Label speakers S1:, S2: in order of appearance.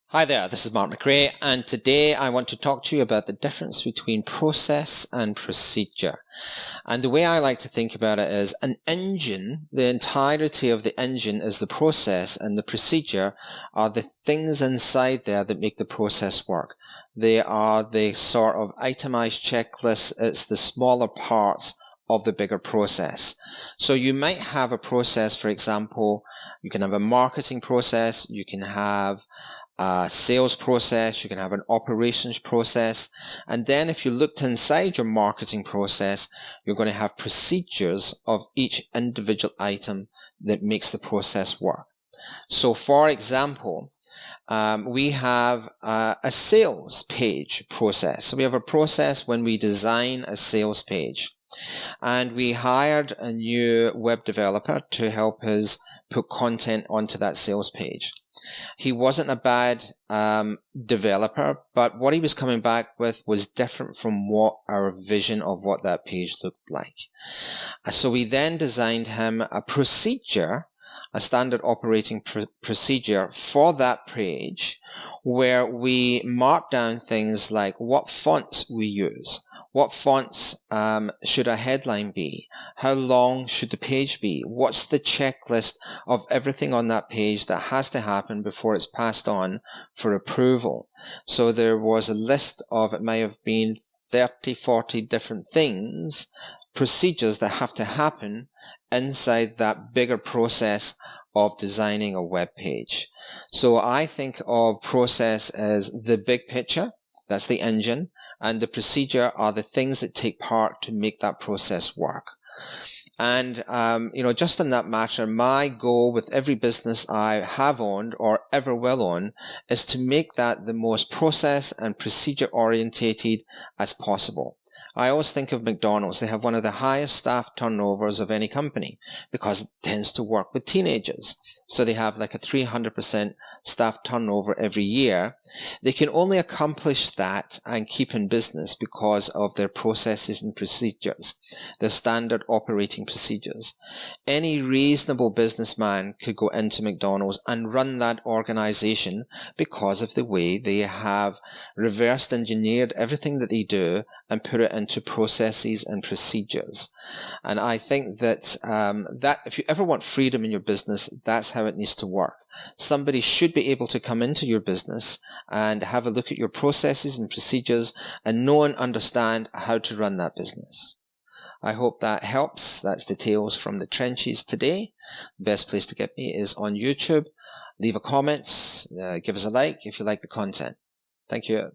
S1: Hi there, this is Mark McRae, and today I want to talk to you about the difference between process and procedure. And the way I like to think about it is an engine, the entirety of the engine is the process, and the procedure are the things inside there that make the process work. They are the sort of itemized checklists, it's the smaller parts of the bigger process. So you might have a process, for example, you can have a marketing process, you can have a sales process, you can have an operations process, and then if you looked inside your marketing process, you're going to have procedures of each individual item that makes the process work. So for example, we have a sales page process. So we have a process when we design a sales page. And we hired a new web developer to help us put content onto that sales page. He wasn't a bad developer, but what he was coming back with was different from what our vision of what that page looked like. So we then designed him a procedure, a standard operating procedure for that page, where we mark down things like what fonts we use. What fonts should a headline be? How long should the page be? What's the checklist of everything on that page that has to happen before it's passed on for approval? So there was a list of, it may have been 30, 40 different things, procedures that have to happen inside that bigger process of designing a web page. So I think of process as the big picture, that's the engine, and the procedure are the things that take part to make that process work. And, just in that matter, my goal with every business I have owned or ever will own is to make that the most process and procedure orientated as possible. I always think of McDonald's. They have one of the highest staff turnovers of any company because it tends to work with teenagers. So they have like a 300% staff turnover every year. They can only accomplish that and keep in business because of their processes and procedures, their standard operating procedures. Any reasonable businessman could go into McDonald's and run that organization because of the way they have reversed engineered everything that they do and put it into processes and procedures. And I think that that if you ever want freedom in your business, that's how it needs to work. Somebody should be able to come into your business and have a look at your processes and procedures and know and understand how to run that business. I hope that helps. That's the Tales from the Trenches today. The best place to get me is on YouTube. Leave a comment, give us a like if you like the content. Thank you.